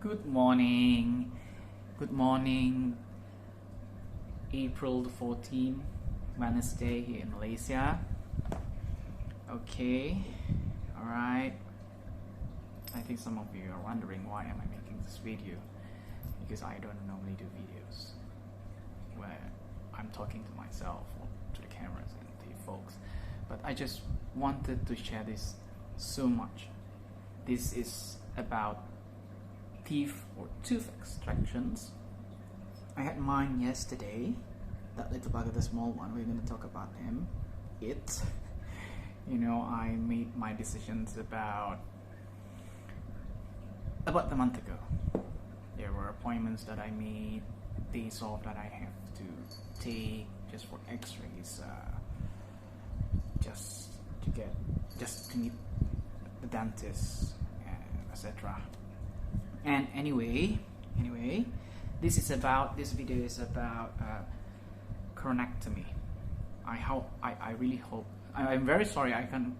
Good morning. Good morning. April the 14th, Wednesday here in Malaysia. Okay. Alright. I think some of you are wondering why am I making this video. Because I don't normally do videos where I'm talking to myself or to the cameras and to you folks. But I just wanted to share this so much. This is about teeth or tooth extractions. I had mine yesterday. That little bugger, the small one, we're going to talk about him. I made my decisions about a month ago. There were appointments that I made, days off that I have to take just for x-rays, just to meet the dentist, etc. And anyway, this video is about coronectomy. I really hope. I'm very sorry I can't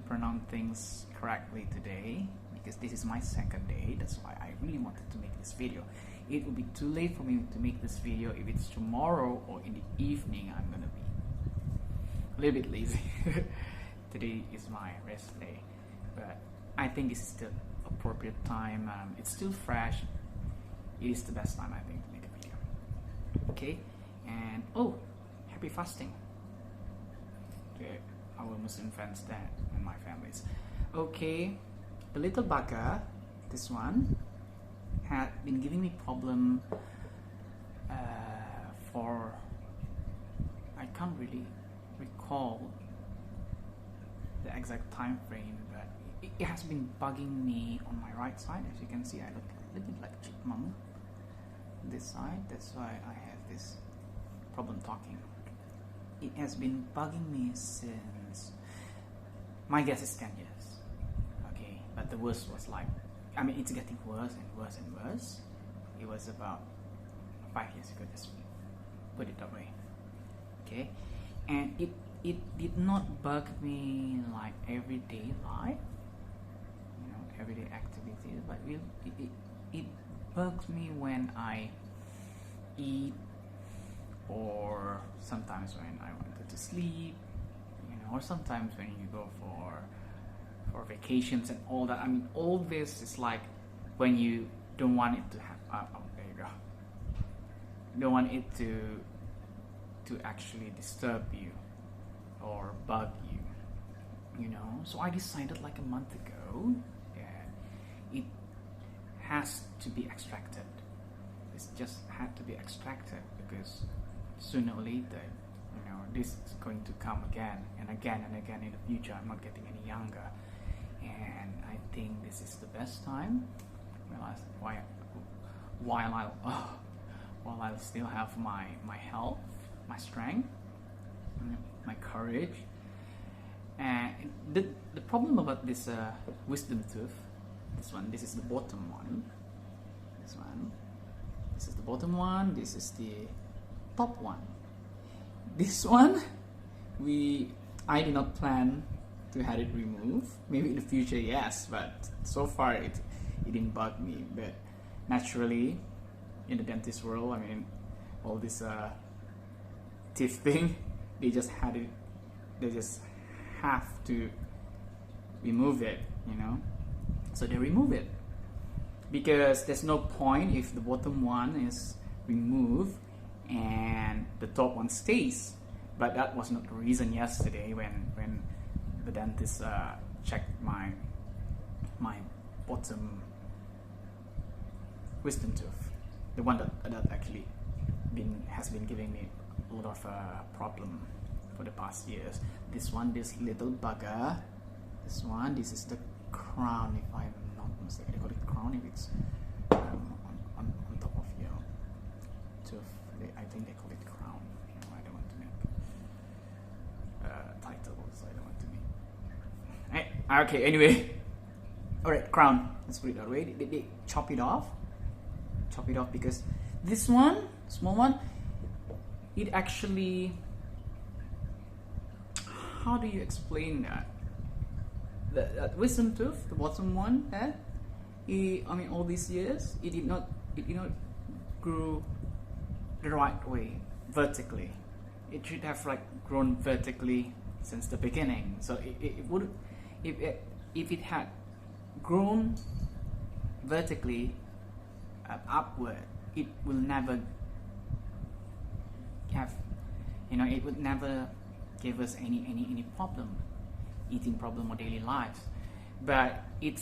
pronounce things correctly today because this is my second day. That's why I really wanted to make this video. It will be too late for me to make this video. If it's tomorrow or in the evening, I'm gonna be a little bit lazy. Today is my rest day, but I think this is the appropriate time. It's still fresh. It is the best time, I think, to make a video. Okay, and happy fasting to our Muslim friends there and my families. Okay, the little bugger, this one, had been giving me problem for, I can't really recall the exact time frame, but it has been bugging me on my right side. As you can see, I look a little bit like a chipmunk this side. That's why I have this problem talking. It has been bugging me since, my guess is 10 years. Okay, but the worst was it's getting worse and worse and worse. It was about 5 years ago, just put it that way. Okay, and it did not bug me like everyday life, everyday activities, but it bugs me when I eat, or sometimes when I wanted to sleep, or sometimes when you go for vacations and all that. I mean, all this is like when you don't want it to happen. There you go. You don't want it to actually disturb you or bug you, So I decided like a month ago that it has to be extracted. It's just had to be extracted because sooner or later, this is going to come again and again and again in the future. I'm not getting any younger, and I think this is the best time. While I'll still have my health, my strength, my courage. And the problem about this wisdom tooth, this is the bottom one. This is the bottom one. This is the top one. This one, I did not plan to have it removed. Maybe in the future, yes, but so far it didn't bug me. But naturally, in the dentist world, all this teeth thing, they just have to remove it, So they remove it because there's no point if the bottom one is removed and the top one stays. But that was not the reason yesterday when the dentist checked my bottom wisdom tooth, the one that actually has been giving me a lot of problem for the past years. This little bugger, this is the crown, if I'm not mistaken. They call it crown if it's on top of your tooth. I think they call it crown. I don't want to make titles. I don't want to make. Okay, anyway. Alright, crown. Let's put it that way. They chop it off. Because this one, small one, it actually. How do you explain that? The wisdom tooth, the bottom one, I mean, all these years, it did not grow the right way, vertically. It should have like grown vertically since the beginning. So it would, if it had grown vertically upward, it will never have, it would never give us any problem, eating problem or daily lives. But it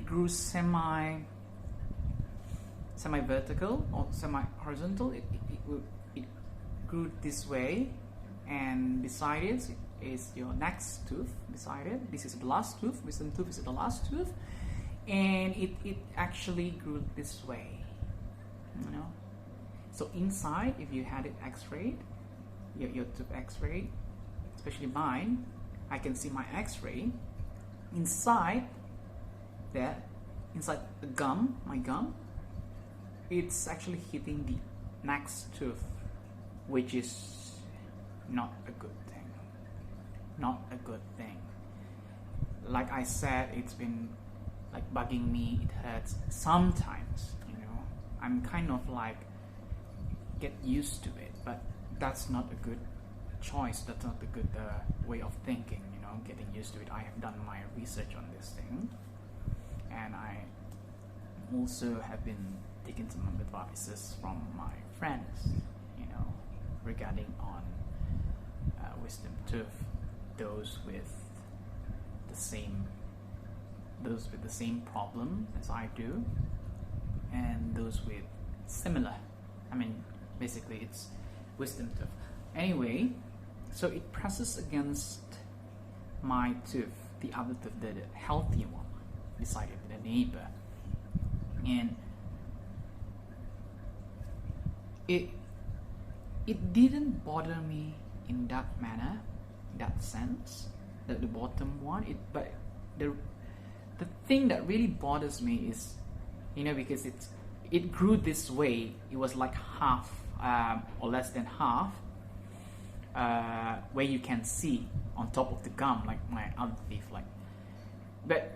grew semi vertical or semi horizontal. It grew this way, and beside it is your next tooth. Beside it, this is the last tooth. Wisdom tooth is the last tooth, and it actually grew this way. So inside, if you had it x-rayed, your tooth x-rayed, especially mine, I can see my x-ray. Inside the gum, my gum, it's actually hitting the next tooth, which is not a good thing. Not a good thing. Like I said, it's been like bugging me. It hurts sometimes. I'm kind of like get used to it, but that's not a good choice. That's not a good way of thinking. Getting used to it. I have done my research on this thing, and I also have been taking some advices from my friends, regarding on wisdom tooth, those with the same problem as I do, and those with similar. Basically it's wisdom tooth. Anyway, so it presses against my tooth, the other tooth, the healthy one, beside it, the neighbor, and it didn't bother me in that manner, in that sense, that the bottom one. But the thing that really bothers me is, because it grew this way. It was like half or less than half, where you can see on top of the gum, like my other teeth, but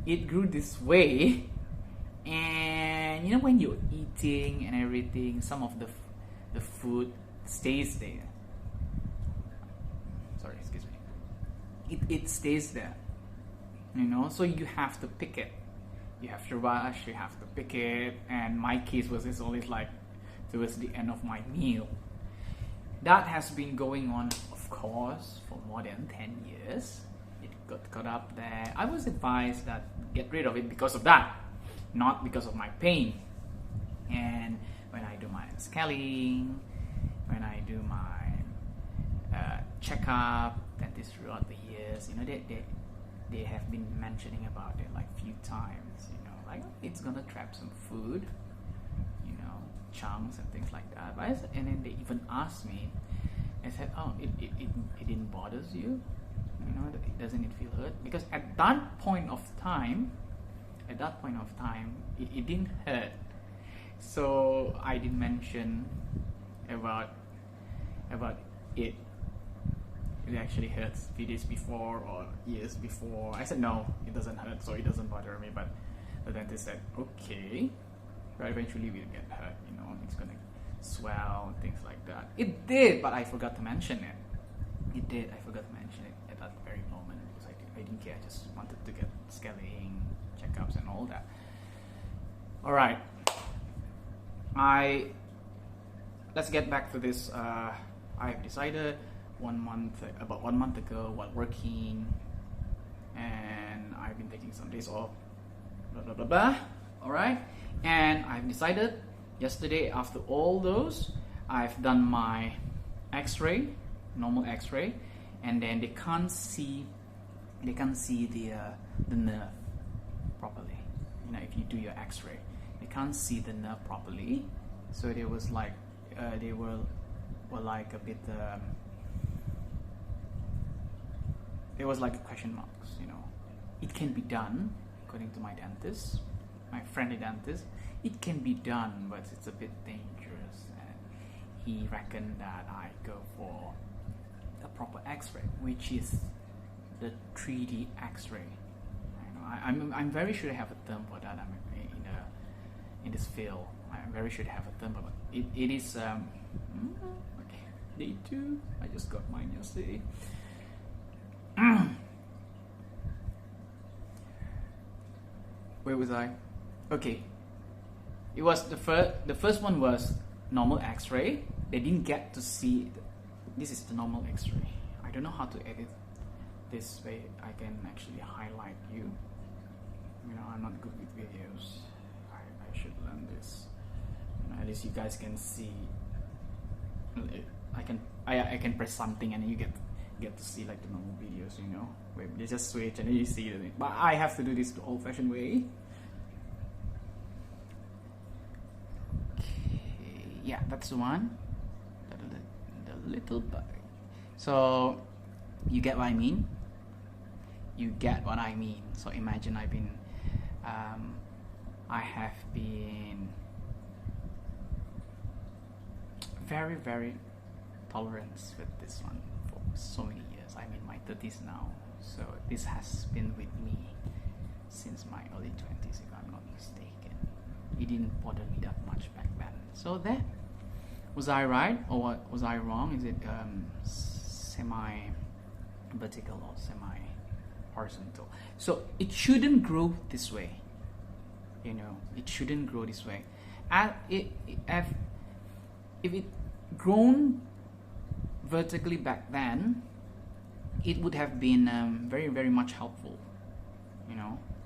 it grew this way, and when you're eating and everything, some of the food stays there. Sorry, excuse me. It stays there, so you have to pick it. You have to rush, you have to pick it, and my case was it's always like towards the end of my meal. That has been going on, of course, for more than 10 years. It got caught up there. I was advised that get rid of it because of that, not because of my pain. And when I do my scaling, when I do my checkup, dentist throughout the years, they have been mentioning about it like few times. Like it's gonna trap some food, chunks and things like that. And then they even asked me, I said, oh, it didn't bother you? Doesn't it feel hurt? Because at that point of time, it didn't hurt. So I didn't mention about it. It actually hurts a few days before or years before. I said, no, it doesn't hurt, so it doesn't bother me. But the dentist said, okay, but eventually we'll get hurt, it's gonna swell and things like that. It did, but I forgot to mention it. I forgot to mention it at that very moment because I didn't care. I just wanted to get scaling, checkups and all that. Alright. Let's get back to this. I've decided about 1 month ago while working, and I've been taking some days off, blah blah blah blah. Alright, and I've decided yesterday, after all those, I've done my x-ray, normal x-ray, and then they can't see the nerve properly. If you do your x-ray, they can't see the nerve properly. So there was like they were like a bit there was like a question marks. It can be done according to my dentist, my friendly dentist. It can be done, but it's a bit dangerous, and he reckoned that I go for a proper x-ray, which is the 3D X-ray. I'm very sure I have a term for that. I'm in this field. I'm very sure I have a term, but it is okay. Day 2. I just got mine yesterday. Where was I? Okay. It was the first one was normal X-ray. They didn't get to see this is the normal X-ray. I don't know how to edit this way. I can actually highlight you. I'm not good with videos. I should learn this. At least you guys can see. I can press something and you get to see like the normal videos. Where they just switch and then you see the thing. But I have to do this the old-fashioned way. Okay, yeah, that's the one. The little bug. So you get what I mean. So imagine I have been very, very tolerant with this one for so many years. I'm in my 30s now, so this has been with me since my early 20s, if I'm not mistaken. It didn't bother me that much back then. So there, was I right or was I wrong? Is it semi-vertical or semi-horizontal? So it shouldn't grow this way. It shouldn't grow this way. And if it grown vertically back then, it would have been very, very much helpful.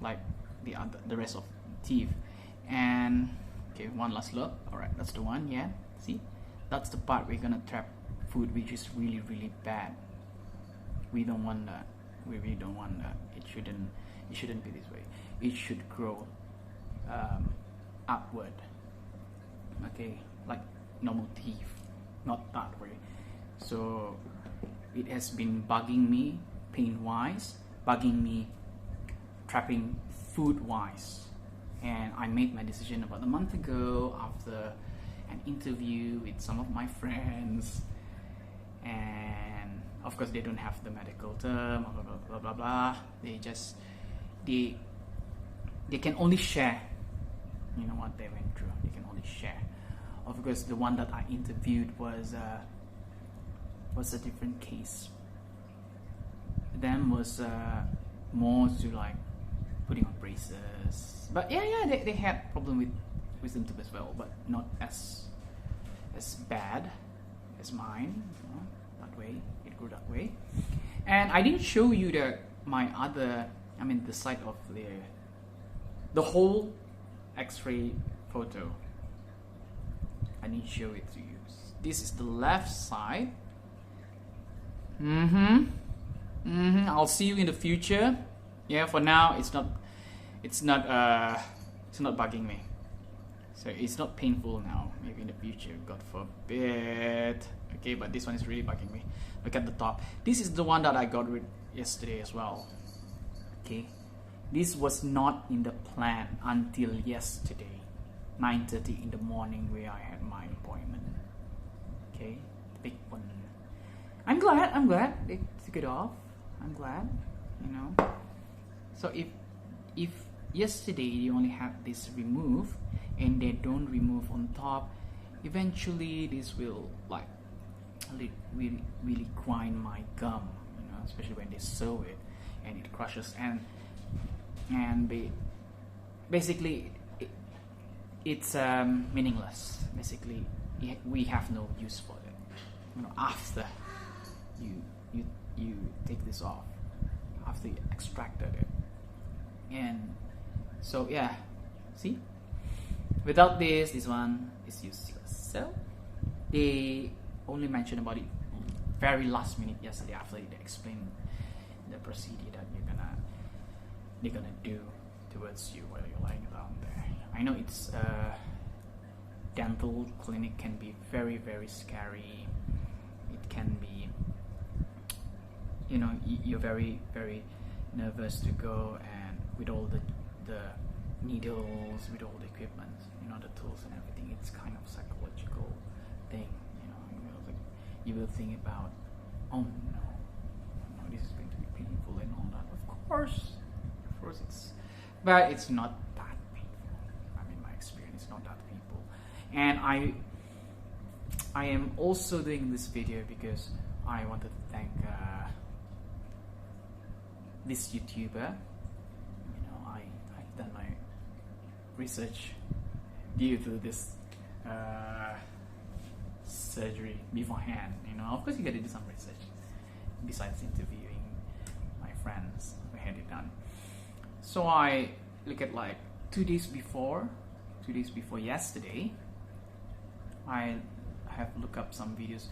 Like the rest of teeth. And okay, one last look. All right, that's the one. Yeah, see, that's the part we're gonna trap food, which is really, really bad. We don't want that. We really don't want that. It shouldn't be this way. It should grow upward. Okay, like normal teeth, not that way. So it has been bugging me pain wise, bugging me trapping food wise, and I made my decision about a month ago after an interview with some of my friends, and of course they don't have the medical term, blah blah blah blah blah. They can only share what they went through. They can only share. Of course, the one that I interviewed was a different case. Them was more to like putting on braces, but yeah, they had problem with wisdom tooth as well, but not as bad as mine. That way, it grew that way. And I didn't show you the side of the whole X-ray photo. I need to show it to you. This is the left side. I'll see you in the future. Yeah, for now it's not bugging me. So it's not painful now. Maybe in the future, God forbid. Okay, but this one is really bugging me. Look at the top. This is the one that I got rid yesterday as well. Okay, this was not in the plan until yesterday, 9:30 in the morning, where I had my appointment. Okay, the big one. I'm glad they took it off. I'm glad, So if yesterday you only had this removed and they don't remove on top, eventually this will like really grind my gum, especially when they sew it and it crushes and basically it's meaningless. Basically, we have no use for it. After you take this off, after you extracted it, and so yeah, see, without this one is useless. So they only mentioned about it very last minute yesterday after they explained the procedure that they're gonna do towards you while you're lying down there. I know it's dental clinic can be very, very scary. It can be, you're very, very nervous to go, and with all the needles, with all the equipment, the tools and everything, it's kind of psychological thing. You will think about, oh no, this is going to be painful, Of course but it's not that painful. I mean, my experience is not that painful. And I am also doing this video because I wanted to thank this YouTuber. You know, I've done my research due to this surgery beforehand. You know, of course you gotta do some research besides interviewing my friends who had it done. So I look at like 2 days before yesterday, I have looked up some videos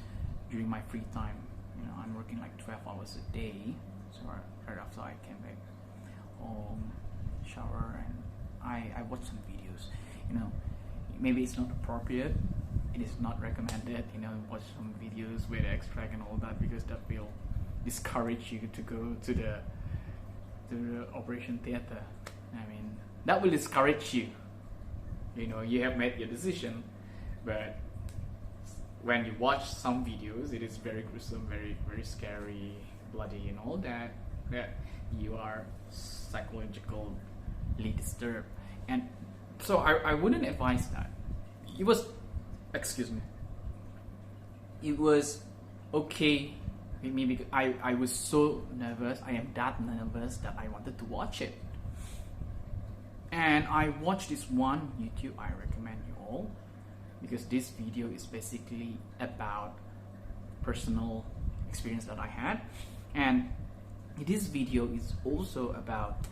during my free time. You know, I'm working like 12 hours a day, so right after I came back home, shower, and I watched some videos. You know, maybe it's not appropriate, it is not recommended, you know, watch some videos with extract and all that, because that will discourage you to go to the operation theater. I mean, that will discourage you. You know, you have made your decision, but when you watch some videos, it is very gruesome, very, very scary, bloody and all that, that you are psychologically disturbed. And so I wouldn't advise that. It was, excuse me, it was okay. Maybe I was so nervous, I am that nervous that I wanted to watch it. And I watched this one YouTube, I recommend you all, because this video is basically about personal experience that I had. And this video is also about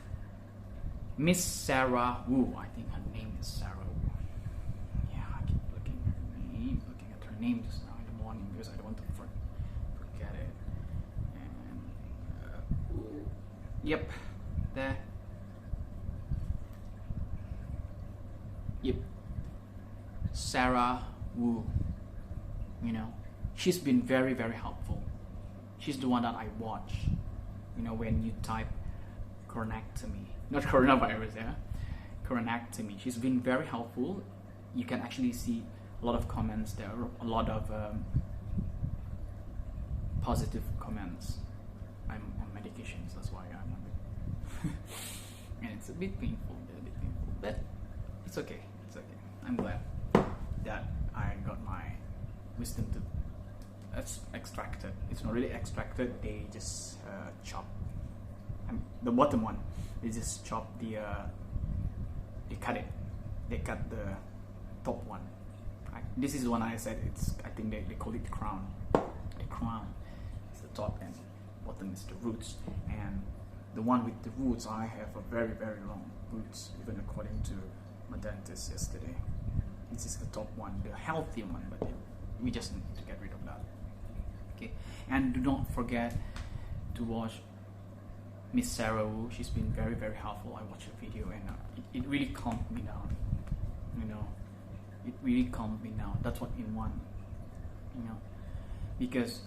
Miss Sarah Wu. I think her name is Sarah Wu. Yeah, I keep looking at her name just now in the morning because I don't want to forget it. And yep, there. Yep, Sarah Wu. You know, she's been very, very helpful. She's the one that I watch. You know, when you type coronectomy, not coronavirus, yeah, coronectomy. She's been very helpful. You can actually see a lot of comments there, a lot of positive comments. I'm on medications, that's why I'm on it. And it's a bit painful, but it's okay. It's okay. I'm glad that I got my wisdom to extracted. It's not really extracted. They just chop the bottom one. They just chop the. They cut it. They cut the top one. This is the one I said. It's. I think they call it crown. The crown is the top and bottom is the roots. And the one with the roots, I have a very, very long roots, even according to my dentist yesterday. This is the top one, the healthy one, but we just need to get rid of that. Okay, and do not forget to watch Miss Sarah Wu. She's been very, very helpful. I watched her video and it really calmed me down. You know, it really calmed me down. That's what we want. You know, because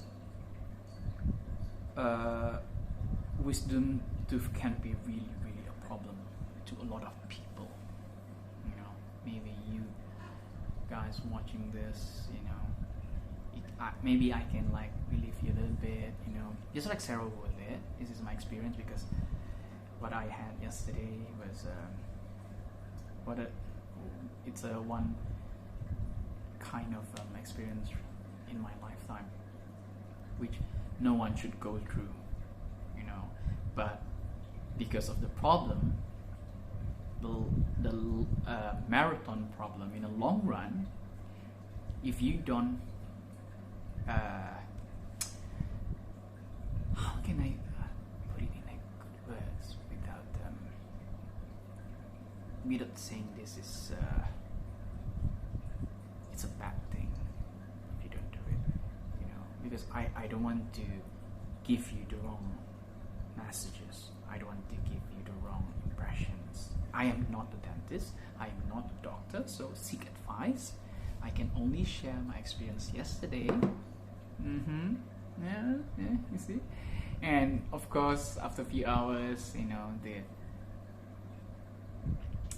wisdom tooth can be really, really a problem to a lot of people. You know, maybe you guys watching this, you know, maybe I can like relieve you a little bit, you know, just like Sarah Wu did. This is my experience, because what I had yesterday was it's a one kind of experience in my lifetime, which no one should go through, you know. But because of the problem, the marathon problem in the long run, if you don't how can I put it in like good words without saying this is it's a bad thing if you don't do it, you know, because I don't want to give you the wrong messages. I don't want to give you the wrong impressions. I am not a dentist, I am not a doctor, so seek advice. I can only share my experience yesterday. Yeah, you see. And of course, after a few hours, you know,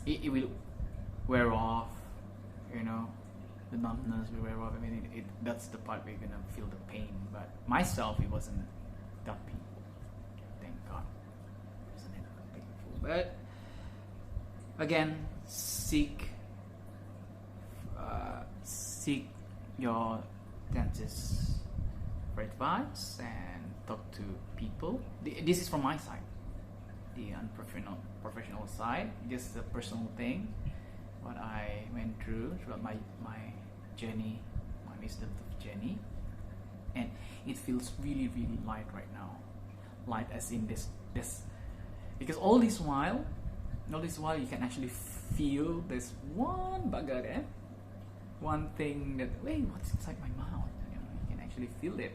it will wear off. You know, the numbness will wear off. I mean, that's the part where you're gonna feel the pain. But myself, it wasn't that painful. Thank God, it wasn't But again, seek your dentist for advice and talk to people. This is from my side, the unprofessional side. Just a personal thing, what I went through throughout my journey, my wisdom journey, and it feels really light right now. Light as in this, because all this while you can actually feel this one bugger there, one thing that, wait, what's inside my mouth? You can actually feel it.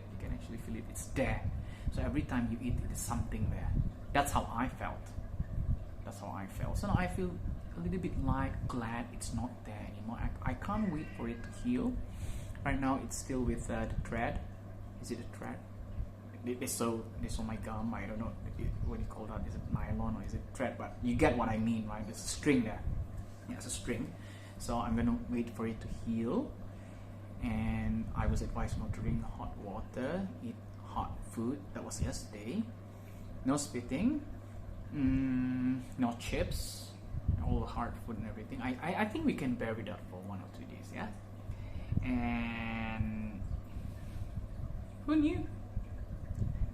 It's there. So every time you eat, there's something there. That's how I felt. So now I feel a little bit light, glad it's not there anymore. I can't wait for it to heal. Right now it's still with the thread. Is it a thread? They saw my gum. I don't know what you call that. Is it nylon or is it thread? But you get what I mean, right? There's a string there. Yeah, it's a string. So I'm gonna wait for it to heal. And I was advised not to drink hot water, eat hot food. That was yesterday. No spitting, no chips, all the hard food and everything. I think we can bear with that for 1 or 2 days, yeah? And who knew?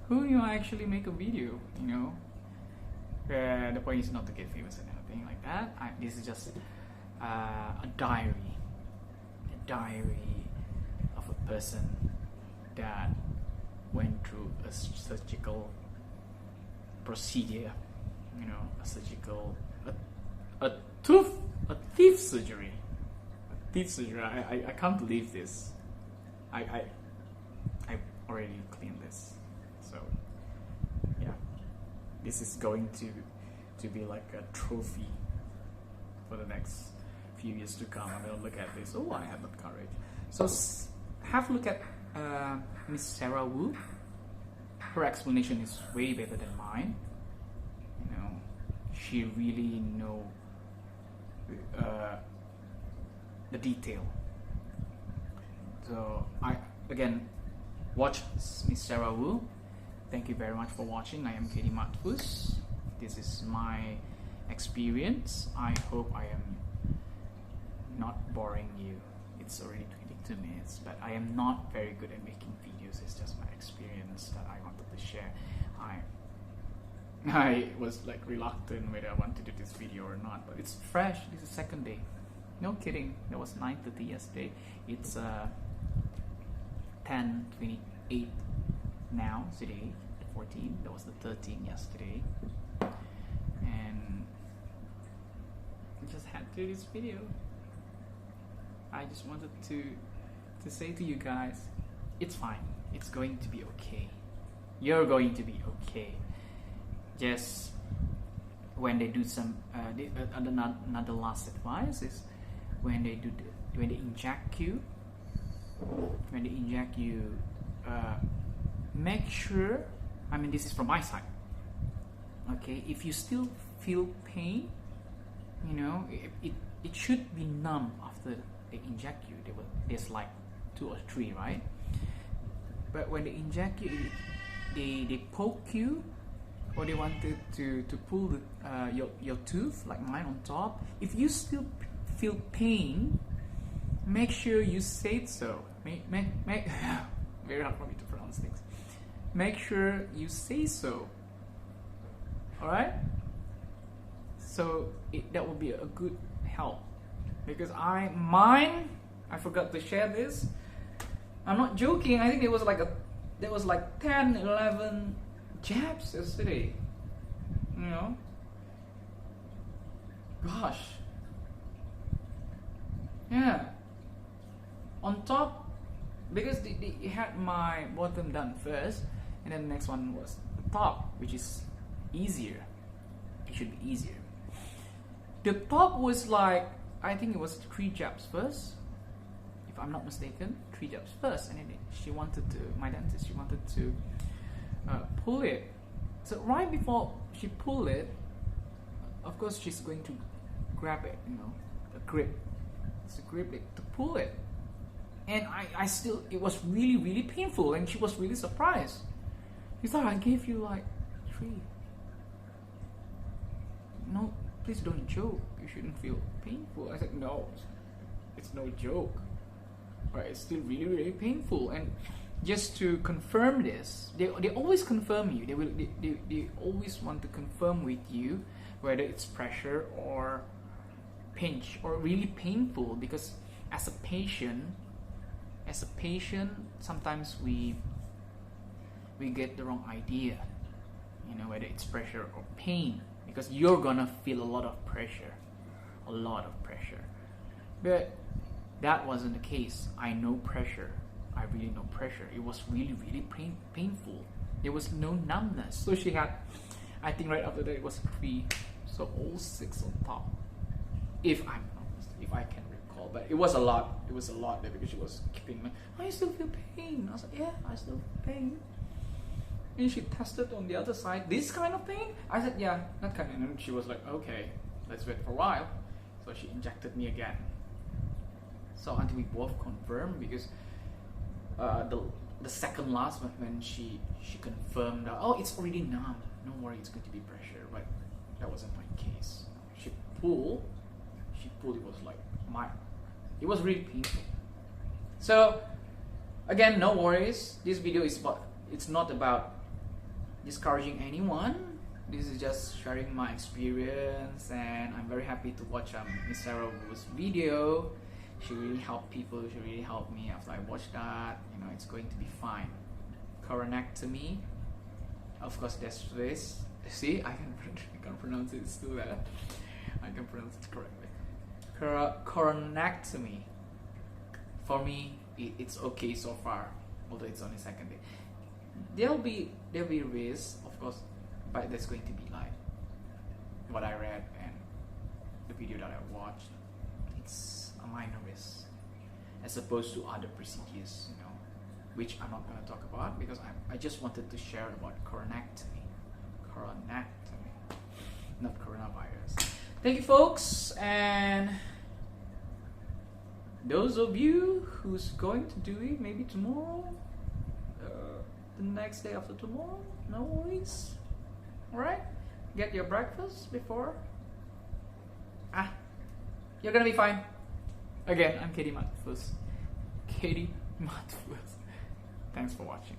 Who knew I actually make a video, you know? The point is not to get famous and anything like that. This is just a diary of a person that went through a surgical procedure, you know, a teeth surgery. I can't believe this. I already cleaned this, so yeah, this is going to be like a trophy for the next few years to come. I'm gonna look at this. Oh, I have the courage. So have a look at Miss Sarah Wu. Her explanation is way better than mine. You know, she really know the detail. So I again watch Miss Sarah Wu. Thank you very much for watching. I am Keddy Mahdfuz. This is my experience. I hope I am not boring you. It's already 22 minutes, but I am not very good at making videos. It's just my experience that I wanted to share. I was like reluctant whether I want to do this video or not, but it's fresh. This is second day. No kidding. That was 9:30 yesterday. It's 10:28 now. Today 14. That was the 13 yesterday, and I just had to do this video. I just wanted to say to you guys, it's fine. It's going to be okay. You're going to be okay. Just when they do some another last advice is when they inject you, make sure, I mean, this is from my side, okay, if you still feel pain, you know, it should be numb after they inject you. There's like 2 or 3, right? But when they inject you, they poke you, or they wanted to pull your tooth like mine on top. If you still feel pain, make sure you say so. Make very hard for me to pronounce things. Make sure you say so. All right. So that will be a good help, because I forgot to share this. I'm not joking. I think there was like 10, 11 jabs yesterday. You know, gosh, yeah. On top, because they had my bottom done first, and then the next one was the top, which is easier. It should be easier. The top was like, I think it was 3 jabs first, if I'm not mistaken. 3 jabs first, and then my dentist, she wanted to pull it. So right before she pulled it, of course she's going to grab it, you know, a grip. It's a grip to pull it. And I still, it was really painful, and she was really surprised. She thought I gave you like 3. please don't joke. You shouldn't feel painful. I said, no, it's no joke. Right, it's still really, really painful. And just to confirm this, they always confirm you. They always want to confirm with you whether it's pressure or pinch or really painful, because as a patient, sometimes we get the wrong idea, whether it's pressure or pain, because you're gonna feel a lot of pressure. But that wasn't the case. I know pressure. I really know pressure. It was really, really painful. There was no numbness. So she had, I think right after that it was 3, so all 6 on top. If I can recall, but it was a lot. It was a lot there, because she was keeping me. I still feel pain. I was like, yeah, I still feel pain. And she tested on the other side, this kind of pain. I said, yeah, that kind of. And she was like, okay, let's wait for a while. So she injected me again. So until we both confirmed, because the second last one, when she confirmed that, oh, it's already numb, no worry, it's going to be pressure. But that wasn't my case. She pulled. It was like it was really painful. So again, no worries. This video is it's not about discouraging anyone. This is just sharing my experience, and I'm very happy to watch Miss Sarah Wu's video. She really helped people. She really helped me. After I watched that, it's going to be fine. Coronectomy. Of course, there's this. See, I can pronounce it still there. I can pronounce it correctly. Coronectomy. For me, it's okay so far, although it's only second day. There'll be risks, of course, but there's going to be like what I read and the video that I watched. It's a minor risk as opposed to other procedures, which I'm not going to talk about, because I just wanted to share about coronectomy, not coronavirus. Thank you, folks, and those of you who's going to do it maybe tomorrow, the next day after tomorrow, no worries. Alright, get your breakfast before. You're gonna be fine. Again, I'm Keddy Mahdfuz. Thanks for watching.